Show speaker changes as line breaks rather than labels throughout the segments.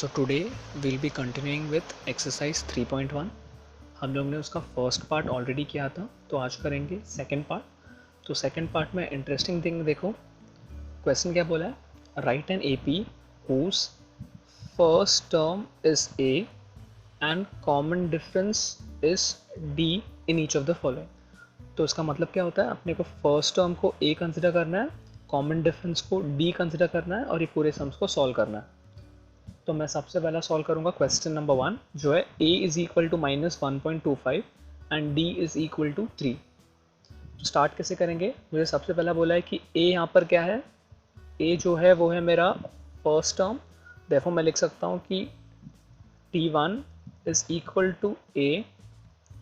So today we'll be continuing with exercise 3.1. हम लोग ने उसका फर्स्ट पार्ट ऑलरेडी किया था, तो आज करेंगे सेकंड पार्ट। तो सेकंड पार्ट में इंटरेस्टिंग थिंग देखो, क्वेश्चन क्या बोला है, write an AP whose first term is A and common difference is D in each of the following। तो इसका मतलब क्या होता है, अपने को फर्स्ट टर्म को A कंसिडर करना है, कॉमन डिफरेंस को D कंसिडर करना है और ये पूरे सम्स को सॉल्व करना है। तो मैं सबसे पहला सॉल्व करूंगा क्वेश्चन नंबर 1, जो है a is equal to -1.25 and d is equal to 3। तो स्टार्ट कैसे करेंगे, मुझे सबसे पहला बोला है कि a यहाँ पर क्या है, a जो है वो है मेरा फर्स्ट टर्म, देयरफॉर मैं लिख सकता हूँ कि t1 is equal to a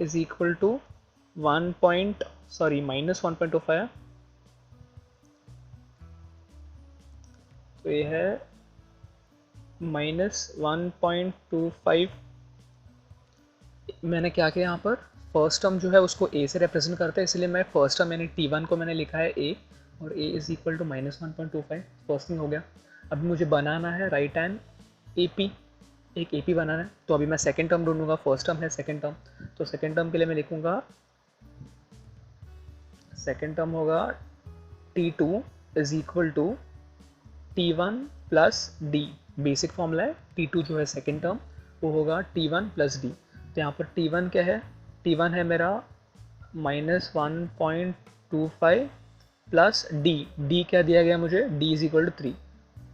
is equal to -1.25। तो ये है -1.25। मैंने क्या किया यहाँ पर, फर्स्ट टर्म जो है उसको a से रिप्रेजेंट करता है, इसलिए मैं फर्स्ट टर्म यानी t1 को मैंने लिखा है a और a is equal to -1.25। First thing हो गया। अभी मुझे बनाना है राइट हैंड AP, एक AP बनाना है। तो अभी मैं सेकेंड टर्म ढूंढूंगा, फर्स्ट टर्म है सेकेंड टर्म, तो सेकेंड टर्म के लिए मैं लिखूंगा, सेकेंड टर्म होगा t2 is equal to t1 plus d। Basic formula है, t2 जो है सेकेंड टर्म वो होगा t1 प्लस d। तो यहाँ पर t1 क्या है, t1 है मेरा -1.25 प्लस d क्या दिया गया मुझे, d इज इक्वल टू 3,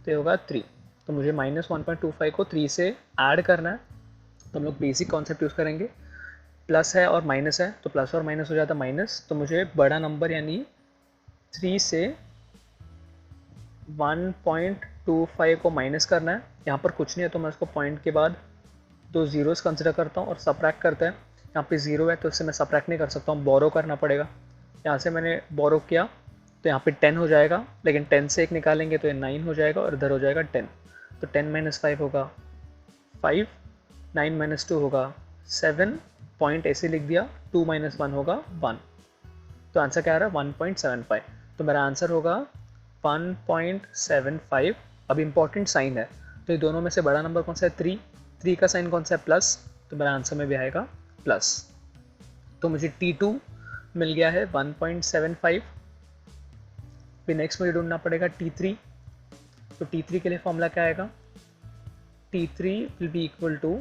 तो ये होगा 3। तो मुझे -1.25 को 3 से ऐड करना है, तो हम लोग बेसिक कॉन्सेप्ट यूज़ करेंगे। प्लस है और माइनस है, तो प्लस और माइनस हो जाता है माइनस, तो मुझे बड़ा नंबर यानी 3 से 1.25 को माइनस करना है। यहाँ पर कुछ नहीं है तो मैं इसको पॉइंट के बाद दो जीरोस कंसिडर करता हूँ और सबट्रैक्ट करते हैं। यहाँ पे जीरो है तो इससे मैं सबट्रैक्ट नहीं कर सकता हूँ, बोरो करना पड़ेगा। यहाँ से मैंने बोरो किया तो यहाँ पे 10 हो जाएगा, लेकिन 10 से एक निकालेंगे तो ये 9 हो जाएगा और इधर हो जाएगा 10। तो 10 - 5 होगा 5, 9 - 2 होगा 7, पॉइंट ऐसे लिख दिया, 2 - 1 होगा 1। तो आंसर क्या आ रहा है 1.75। तो मेरा आंसर होगा 1.75। अब इम्पॉर्टेंट साइन है, तो ये दोनों में से बड़ा नंबर कौन सा है, 3 का साइन कौन सा है, प्लस, तो मेरा आंसर में भी आएगा प्लस। तो मुझे t2 मिल गया है 1.75। फिर नेक्स्ट मुझे ढूंढना पड़ेगा t3। तो t3 के लिए फॉर्मूला क्या आएगा, t3 will be equal to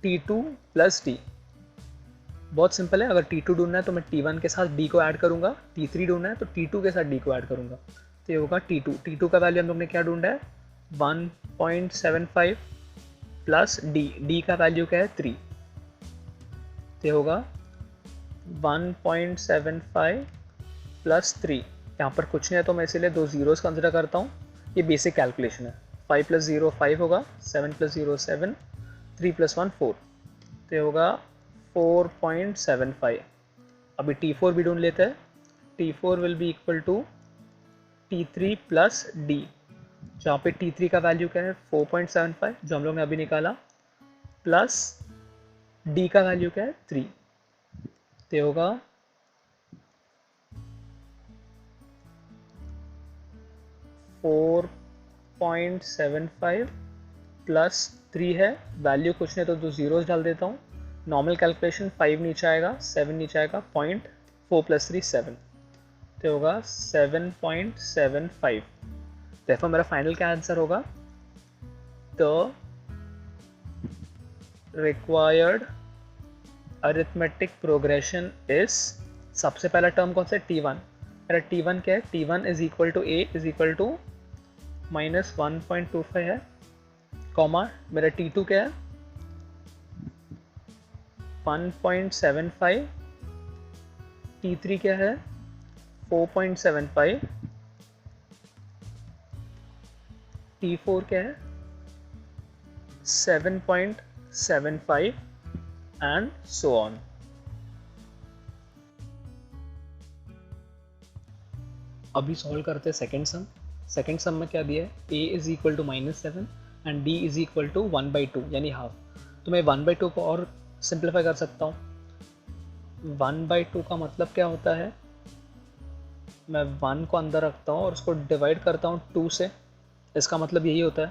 t2 plus d। बहुत सिंपल है, अगर t2 ढूंढना है तो मैं t1 के साथ d को ऐड करूंगा, t3 ढूंढना है तो t2 के साथ d को ऐड करूंगा, तो ये होगा t2 का वैल्यू हम लोग ने क्या ढूंढा है 1.75 प्लस d का वैल्यू क्या है 3, तो ये होगा 1.75 प्लस 3। यहाँ पर कुछ नहीं है तो मैं इसीलिए दो जीरोस कंसिडर करता हूँ। ये बेसिक कैलकुलेशन है, 5 + 0 5 होगा, 7 + 0 7, 3 + 1 4, तो ये होगा 4.75। अभी t4 भी ढूंढ लेते हैं, t4 will be equal to t3 plus d, जहाँ पे t3 का वैल्यू क्या है 4.75 जो हम लोग ने अभी निकाला, प्लस d का वैल्यू क्या है 3, तो होगा 4.75 प्लस 3 है, वैल्यू कुछ नहीं तो दो जीरोस डाल देता हूँ। नॉर्मल कैलकुलेशन 5 नीचे आएगा 7 नीचे आएगा, पॉइंट 4 + 3 7, तो होगा 7.75। देखो मेरा फाइनल क्या आंसर होगा, the required arithmetic progression is, सबसे पहला टर्म कौन सा है t1, मेरा t1 क्या है, t1 is equal to a is equal to -1.25 है, कॉमा मेरा t2 क्या है 1.75, t3 क्या है 4.75, t4 क्या है 7.75 एंड सो ऑन। अभी सॉल्व करते हैं सेकेंड सम। सेकेंड सम में क्या दिया है, a is equal to -7 and d is equal to 1/2 यानी हाफ। तो मैं 1/2 को और सिंप्लीफाई कर सकता हूँ। 1/2 का मतलब क्या होता है, मैं 1 को अंदर रखता हूँ और उसको डिवाइड करता हूँ 2 से, इसका मतलब यही होता है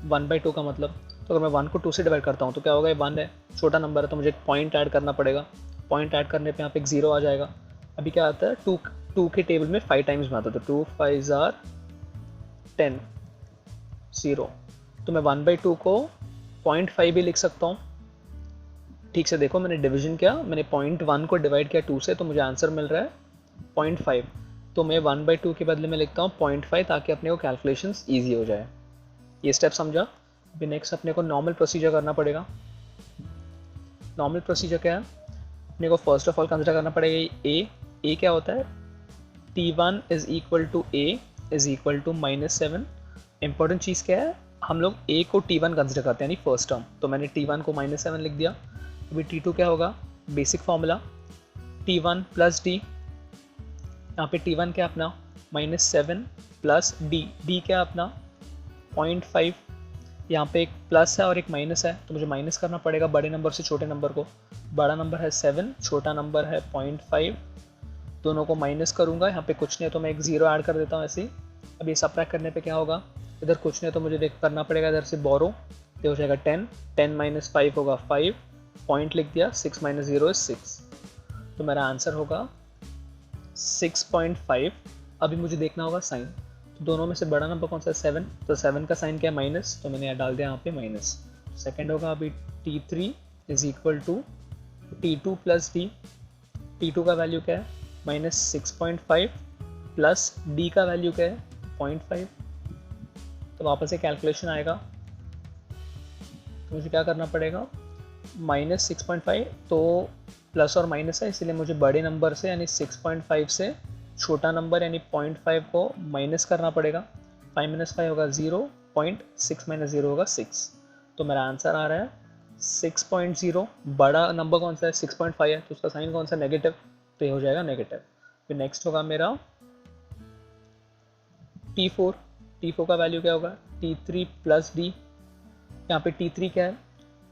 1/2 का मतलब, तो अगर मैं 1 को 2 से डिवाइड करता हूँ तो क्या होगा, ये 1 है, छोटा नंबर है, तो मुझे एक पॉइंट ऐड करना पड़ेगा। पॉइंट ऐड करने पे यहाँ पे एक 0 आ जाएगा। अभी क्या आता है, 2 के टेबल में 5 टाइम्स में आता है, तो 2 5 आर 10, 0। तो मैं 1/2 को 0.5 भी लिख सकता हूँ। ठीक से देखो, मैंने डिवीजन किया, मैंने 0.1 को डिवाइड किया 2 से, तो मुझे आंसर मिल रहा है 0.5। तो मैं 1/2 के बदले में लिखता हूँ 0.5, ताकि अपने को कैलकुलेशंस ईजी हो जाए। ये स्टेप समझा। अभी नेक्स्ट अपने को नॉर्मल प्रोसीजर करना पड़ेगा। नॉर्मल प्रोसीजर क्या है, अपने को फर्स्ट ऑफ ऑल कंसिडर करना पड़ेगा ए क्या होता है, T1 is equal to A is equal to -7। Important चीज़ क्या है, हम लोग a को T1 कंसिडर करते हैं, यानी फर्स्ट टर्म, तो मैंने T1 को -7 लिख दिया। अभी T2 क्या होगा, basic formula T1 plus D, यहाँ पे T1 क्या अपना -7 प्लस डी क्या अपना 0.5, यहाँ पे एक प्लस है और एक माइनस है, तो मुझे माइनस करना पड़ेगा बड़े नंबर से छोटे नंबर को। बड़ा नंबर है 7, छोटा नंबर है 0.5, दोनों को माइनस करूँगा। यहाँ पे कुछ नहीं है तो मैं एक 0 ऐड कर देता हूँ ऐसे ही। अभी सबट्रैक्ट करने पे क्या होगा, इधर कुछ नहीं है तो मुझे देख करना पड़ेगा इधर से बोरो, तो हो जाएगा 10, 10 - 5 होगा 5, पॉइंट लिख दिया, 6 - 0 is 6, तो मेरा आंसर होगा 6.5। अभी मुझे देखना होगा साइन, तो दोनों में से बड़ा नंबर कौन सा है, 7, तो 7 का साइन क्या है, माइनस, तो मैंने डाल दिया यहाँ पे माइनस। सेकेंड होगा अभी T3 is equal to T2 plus D, T2 का वैल्यू क्या है -6.5 प्लस डी का वैल्यू क्या है 0.5, तो वापस से कैलकुलेशन आएगा, तो मुझे क्या करना पड़ेगा, -6.5, तो प्लस और माइनस है, इसलिए मुझे बड़े नंबर से यानी 6.5 से छोटा नंबर यानी 0.5 को माइनस करना पड़ेगा। 5 - 5 होगा 0, 0.6 - 0 होगा 6, तो मेरा आंसर आ रहा है 6.0। बड़ा नंबर कौन सा है, 6.5 है, तो उसका साइन कौन सा, नेगेटिव, तो ये हो जाएगा नेगेटिव। फिर नेक्स्ट होगा मेरा T4 का वैल्यू क्या होगा, T3 प्लस डी, यहाँ पे T3 क्या है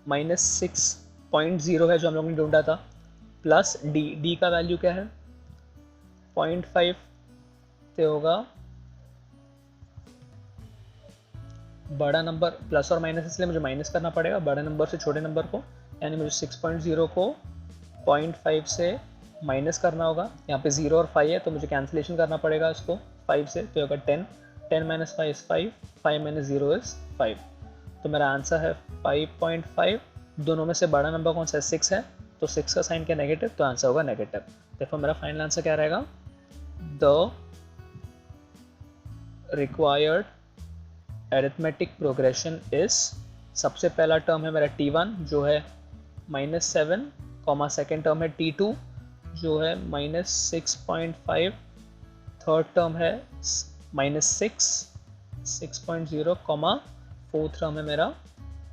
-6.0 है जो हम लोग ने ढूंढा था, प्लस डी का वैल्यू क्या है 0.5, तो होगा बड़ा नंबर, प्लस और माइनस इसलिए मुझे माइनस करना पड़ेगा बड़े नंबर से छोटे नंबर को, यानी मुझे 6.0 को 0.5 से माइनस करना होगा। यहाँ पे 0 और 5 है तो मुझे कैंसिलेशन करना पड़ेगा इसको 5 से, तो होगा 10, 10 - 5 is 5, 5 - 0 is 5, तो मेरा आंसर है 5.5। दोनों में से बड़ा नंबर कौन सा है, 6 है, तो 6 का साइन क्या नेगेटिव, तो आंसर होगा नेगेटिव। देखो मेरा फाइनल आंसर क्या रहेगा, the required arithmetic progression is, सबसे पहला टर्म है मेरा T1 जो है -7, सेकेंड टर्म है T2 जो है -6.5, थर्ड टर्म है -6, 6.0, फोर्थ टर्म है मेरा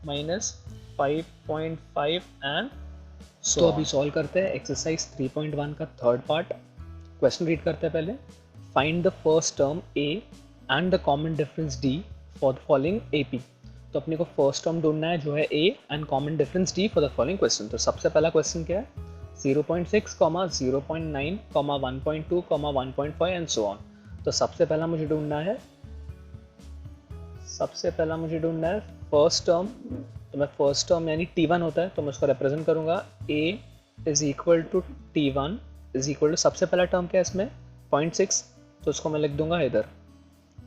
-5.5 एंड सो। तो अभी सॉल्व करते हैं एक्सरसाइज 3.1 का थर्ड पार्ट। क्वेश्चन रीड करते हैं पहले, find the first term A and the common difference D for the following AP। तो अपने को फर्स्ट टर्म ढूंढना है जो है A and common difference D for the following question. तो सबसे पहला क्वेश्चन क्या है, 0.6, 0.9, 1.2, 1.5 एंड सो ऑन। तो सबसे पहला मुझे ढूंढना है फर्स्ट टर्म, तो मैं फर्स्ट टर्म यानी T1 होता है तो मैं उसको रिप्रेजेंट करूंगा A is equal to T1 is equal to, सबसे पहला टर्म क्या है इसमें 0.6, तो उसको मैं लिख दूंगा इधर।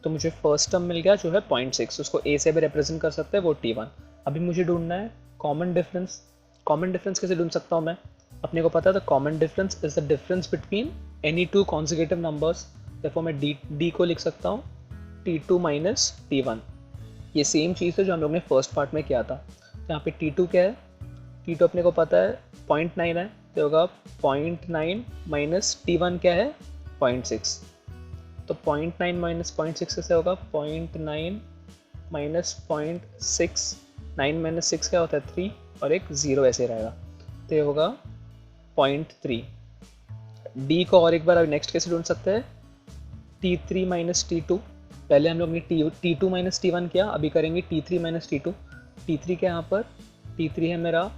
तो मुझे फर्स्ट टर्म मिल गया जो है 0.6, उसको A से भी रिप्रेजेंट कर सकते हैं, वो T1। अभी मुझे ढूंढना है कॉमन डिफरेंस। कॉमन डिफरेंस कैसे ढूंढ सकता हूँ मैं, अपने को पता है the common difference is the difference between any two consecutive numbers, देखो मैं D को लिख सकता हूँ T2 माइनस T1। ये सेम चीज़ है जो हम लोग ने फर्स्ट पार्ट में किया था। तो यहाँ पे T2 क्या है, T2 अपने को पता है 0.9 है, तो होगा 0.9 माइनस T1 क्या है 0.6, तो 0.9 माइनस 0.6 कैसे होगा, 0.9 माइनस 0.6, 9 माइनस 6 क्या होता है 3, और एक 0 ऐसे रहेगा, तो ये होगा 0.3। D को और एक बार अभी नेक्स्ट कैसे ढूंढ सकते हैं, T3 माइनस T2, पहले हम लोग ने T2 माइनस T1 किया, अभी करेंगे T3 माइनस T2। T3 के यहाँ पर T3 है मेरा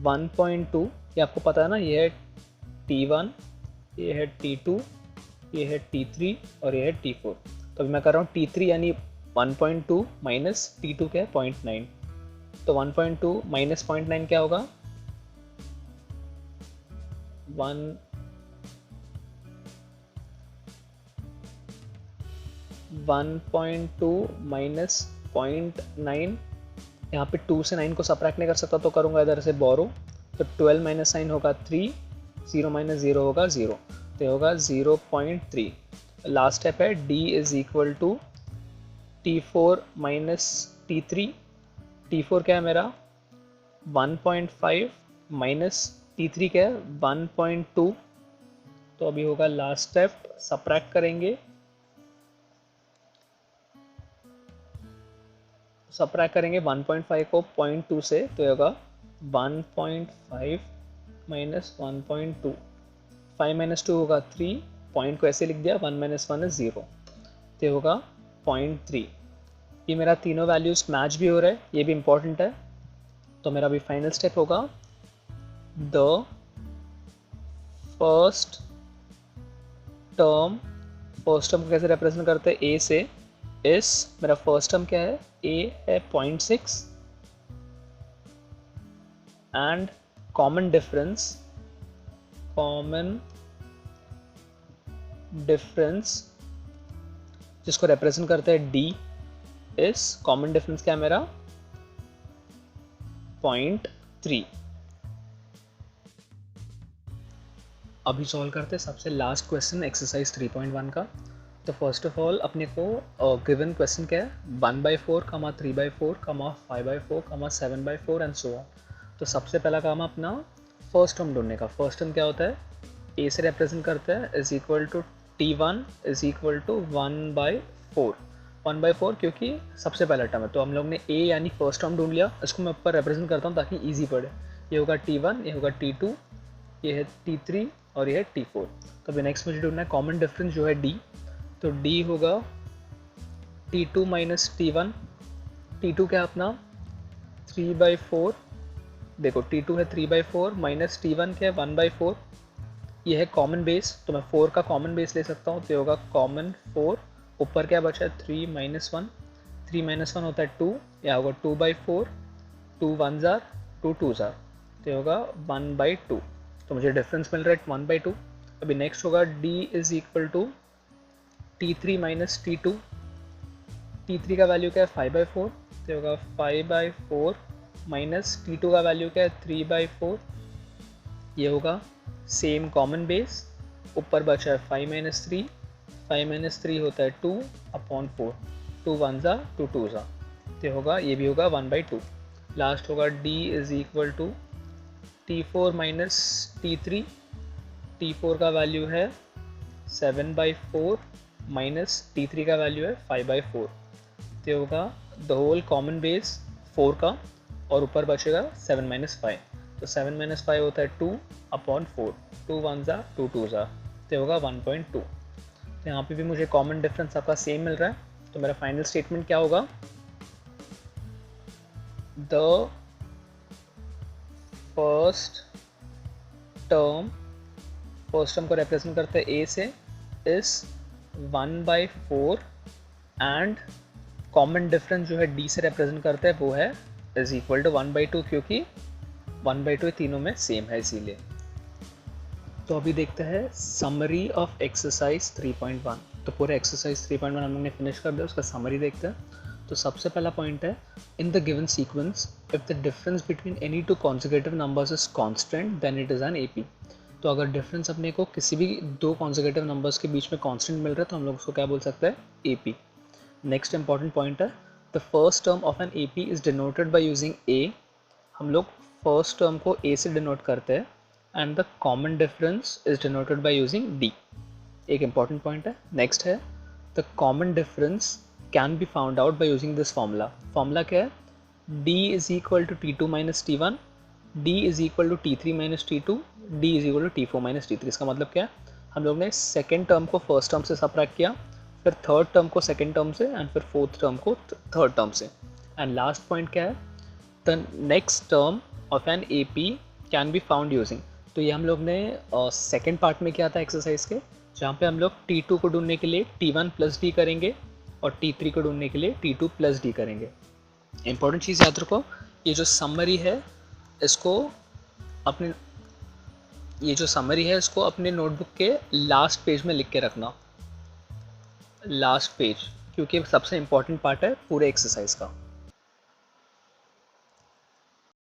1.2, ये आपको पता है ना, ये है T1, ये है T2, ये है T3 और ये है T4। तो अभी मैं कर रहा हूँ T3 यानी 1.2 माइनस T2 क्या है 0.9, तो 1.2 माइनस 0.9 क्या होगा 1.2 माइनस 0.9, यहाँ पे 2 से 9 को सब्ट्रैक्ट नहीं कर सकता तो करूँगा इधर से बोरो, तो 12 माइनस 9 होगा 3, 0 माइनस 0 होगा 0, तो ये होगा 0.3। लास्ट स्टेप है d is equal to T4 minus T3, T4 क्या है मेरा 1.5 माइनस T3 क्या है 1.2, तो अभी होगा लास्ट स्टेप सब्ट्रैक्ट करेंगे, सब्ट्रैक्ट करेंगे 1.5 को 0.2 से, तो ये होगा 1.5 माइनस 1.2, 5 माइनस 2 होगा 3, पॉइंट को ऐसे लिख दिया 1 माइनस 1 इज 0, तो ये होगा 0.3। ये मेरा तीनों वैल्यूज मैच भी हो रहा है, ये भी इंपॉर्टेंट है। तो मेरा अभी फाइनल स्टेप होगा द फर्स्ट टर्म को कैसे रिप्रेजेंट करते हैं ए से, इस मेरा फर्स्ट टर्म क्या है ए है 0.6 एंड कॉमन डिफरेंस जिसको रिप्रेजेंट करते हैं डी, इस कॉमन डिफरेंस क्या है मेरा 0.3। अभी सॉल्व करते हैं सबसे लास्ट क्वेश्चन एक्सरसाइज 3.1 का। तो फर्स्ट ऑफ ऑल अपने को गिवन क्वेश्चन क्या है 1/4, 3/4, 5/4, 7/4 एंड सो ऑन। तो सबसे पहला काम अपना फर्स्ट टर्म ढूंढने का। फर्स्ट टर्म क्या होता है ए से रिप्रेजेंट करते हैं is equal to T1 is equal to 1/4, 1/4 क्योंकि सबसे पहला टर्म है, तो हम लोग ने ए यानी फर्स्ट टर्म ढूंढ लिया। इसको मैं ऊपर रिप्रेजेंट करता हूँ ताकि ईजी पड़े। ये होगा T1, ये होगा T2, ये है T3 और ये है T4। तो अभी नेक्स्ट मुझे ढूंढना है कॉमन डिफरेंस जो है D। तो D होगा T2 माइनस T1, T2 क्या अपना 3/4, देखो T2 है 3/4 माइनस T1 क्या है 1/4, ये है कॉमन बेस, तो मैं 4 का कॉमन बेस ले सकता हूँ, तो ये होगा कॉमन 4, ऊपर क्या बचा है 3 माइनस 1, 3 माइनस 1 होता है 2, या होगा 2/4, 2 1 जार 2 2 जार, तो ये होगा 1/2। तो मुझे डिफरेंस मिल रहा है 1/2। अभी नेक्स्ट होगा D is equal to T3 minus T2, T3 का वैल्यू क्या है 5/4, तो होगा 5/4 माइनस T2 का वैल्यू क्या है 3/4, ये होगा सेम कॉमन बेस, ऊपर बचा है 5 माइनस 3, 5 माइनस 3 होता है 2/4, 2 1 ज़ा 2 2 ज़ा, तो होगा ये भी होगा 1/2। लास्ट होगा D is equal to T4 minus T3, T4 का वैल्यू है 7/4 माइनस T3 का वैल्यू है 5/4, तो होगा द होल कॉमन बेस 4 का और ऊपर बचेगा 7 माइनस 5, तो 7 माइनस 5 होता है 2/4, 2 1 ज़ा 2 2 ज़ा, तो होगा 1.2। तो यहाँ पे भी मुझे कॉमन डिफरेंस आपका सेम मिल रहा है। तो मेरा फाइनल स्टेटमेंट क्या होगा द फर्स्ट टर्म को रिप्रेजेंट करते हैं ए से इस 1/4 एंड कॉमन डिफरेंस जो है डी से रिप्रेजेंट करते हैं वो है इज इक्वल टू 1/2, क्योंकि 1/2 तीनों में सेम है इसीलिए। तो अभी देखते हैं समरी ऑफ एक्सरसाइज 3.1। तो पूरे एक्सरसाइज 3.1 हम लोग ने फिनिश कर दिया, उसका समरी देखते हैं। तो सबसे पहला पॉइंट है in the given sequence if the difference between any two consecutive numbers is constant then it is an AP. तो अगर डिफरेंस अपने को किसी भी दो कॉन्सेक्यूटिव नंबर्स के बीच में कांस्टेंट मिल रहा है तो हम लोग उसको क्या बोल सकते हैं एपी। नेक्स्ट इंपॉर्टेंट पॉइंट है the first term of an AP is denoted by using ए। हम लोग फर्स्ट टर्म को ए से डिनोट करते हैं and the common difference is denoted by using D. एक इंपॉर्टेंट पॉइंट है। नेक्स्ट है the common difference can be found out by using this formula. Formula क्या है d is equal to T2 minus T1, d is equal to T3 minus T2, d is equal to T4 minus T3। इसका मतलब क्या है हम लोग ने second term को फर्स्ट टर्म से सब्ट्रैक्ट किया, फिर थर्ड टर्म को सेकेंड टर्म से एंड फिर फोर्थ टर्म को थर्ड टर्म से। एंड लास्ट पॉइंट क्या है the next term of an A P can be found using. तो ये हम लोग ने सेकेंड पार्ट में किया था एक्सरसाइज के, जहाँ पे हम लोग T2 को ढूंढने के लिए T1 प्लस डी करेंगे और T3 को ढूंढने के लिए T2 प्लस डी करेंगे। इंपॉर्टेंट चीज़ याद रखो, ये जो समरी है इसको अपने इसको अपने नोटबुक के लास्ट पेज में लिख के रखना, लास्ट पेज, क्योंकि सबसे इम्पोर्टेंट पार्ट है पूरे एक्सरसाइज का।